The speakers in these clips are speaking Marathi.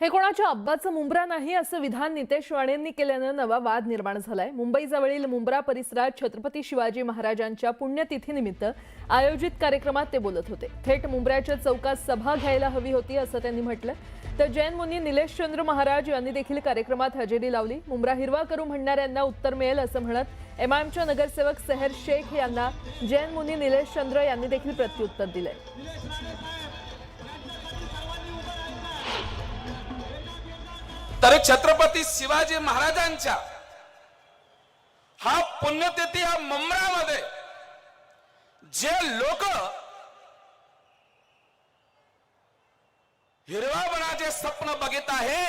हे कोणाच्या अब्बाचं मुंब्रा नाही असं विधान नितेश राणेंनी केल्यानं नवा वाद निर्माण झालाय। मुंबईजवळील मुंब्रा परिसरात छत्रपती शिवाजी महाराजांच्या पुण्यतिथीनिमित्त आयोजित कार्यक्रमात ते बोलत होते। थेट मुंब्र्याच्या चौकात सभा घ्यायला हवी होती असं त्यांनी म्हटलं। तर जैन मुनी निलेशचंद्र महाराज यांनी देखील कार्यक्रमात हजेरी लावली। मुंब्रा हिरवा करू म्हणणाऱ्यांना उत्तर मिळेल असं म्हणत एमआयएमच्या नगरसेवक सेहर शेख यांना जैन मुनी निलेशचंद्र यांनी देखील प्रत्युत्तर दिले। तर छत्रपती शिवाजी महाराजांच्या हा पुण्यतिथी या मुंब्रामध्ये जे लोक हिरवापणाचे स्वप्न बघित आहे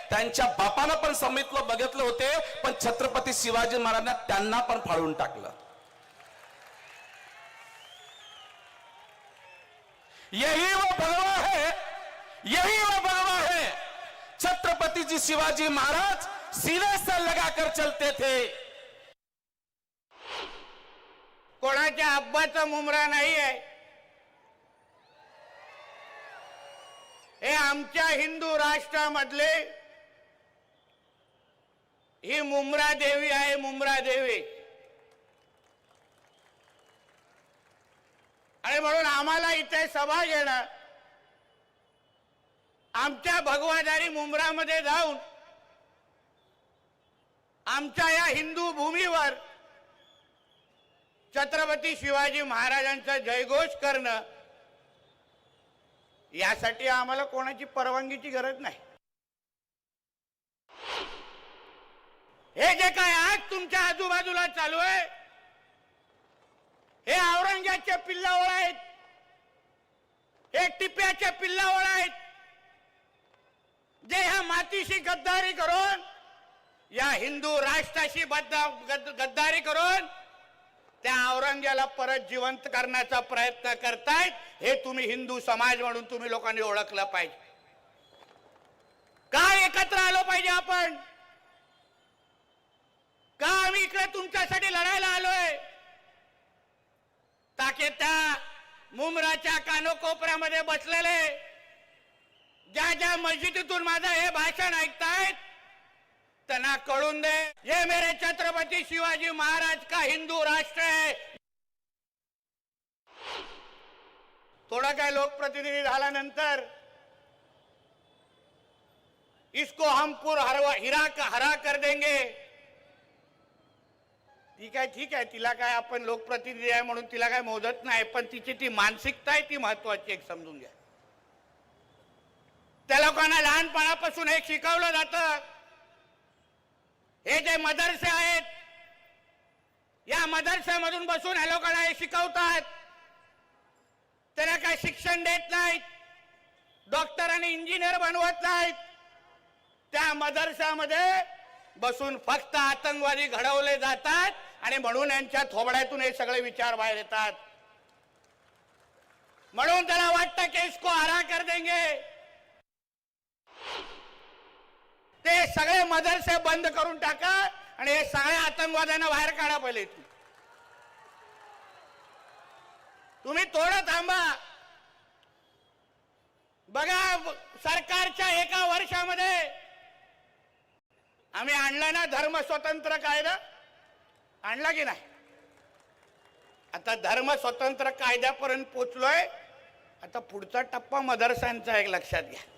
त्यांच्या बापानं पण समितलं बघितलं होते, पण छत्रपती शिवाजी महाराजांना त्यांना पण फाळून टाकलं। यही वो भगवा है, यही वो भगवा है। छत्रपति जी शिवाजी महाराज सीने से लगाकर चलते थे। कोणाच्या अब्बाचा मुंब्रा नाही आहे, हे आमच्या हिंदू राष्ट्रामधले ही मुंब्रा देवी आहे। मुंब्रा देवी आणि म्हणून आम्हाला इथे सभा घेणं, आमच्या भगवादारी मुंब्रामध्ये जाऊन आमच्या या हिंदू भूमीवर छत्रपती शिवाजी महाराजांचा जयघोष करणं, यासाठी आम्हाला कोणाची परवानगीची गरज नाही। हे जे काय आज तुमच्या आजूबाजूला चालू आहे, हे औरंगाबादचे पिल्लावळ आहेत, हे टिप्याचे पिल्लावळ आहेत, जे ह्या मातीशी गद्दारी करून, या हिंदू राष्ट्राशी गद्दारी करून त्या औरंग्याला परत जिवंत करण्याचा प्रयत्न करतायत। हे तुम्ही हिंदू समाज म्हणून तुम्ही लोकांनी ओळखलं पाहिजे। का एकत्र आलो पाहिजे आपण? का आम्ही इकडे तुमच्यासाठी लढायला आलोय? ताके त्या मुंब्राच्या कानोकोपऱ्यामध्ये बसलेले ज्या ज्या मस्जिदीतून माझं हे भाषण ऐकतायत त्यांना कळून दे, ये मेरे छत्रपति शिवाजी महाराज का हिंदू राष्ट्र है। थोड़ा काय लोकप्रतिनिधी झाल्यानंतर इसको हम हरा कर देंगे। ठीक आहे, तिला काय आपण लोकप्रतिनिधी आहे म्हणून तिला काय मोजत नाही, पण तिची ती मानसिकता आहे ती महत्वाची एक समजून घ्या। त्या लोकांना लहानपणापासून हे शिकवलं जातं। हे जे मदरसे आहेत, या मदरसेमधून बसून हे लोकांना हे शिकवतात। त्यांना काय शिक्षण देत नाहीत, डॉक्टर आणि इंजिनियर बनवत नाहीत। त्या मदरसामध्ये बसून फक्त आतंकवादी घडवले जातात आणि म्हणून यांच्या थोबड्यातून हे सगळे विचार बाहेर येतात। म्हणून त्याला वाटतं की इसको हरा कर देंगे। ते सगळे मदरसे बंद करून टाका आणि हे सगळे आतंकवाद्यांना बाहेर काढा। पहिले तुम्ही थोडं थांबा, बघा सरकारच्या एका वर्षामध्ये आम्ही आणला ना धर्म स्वतंत्र कायदा, आणला की नाही? आता धर्म स्वतंत्र कायद्यापर्यंत पोहोचलोय। आता पुढचा टप्पा मदरसांचा एक लक्षात घ्या।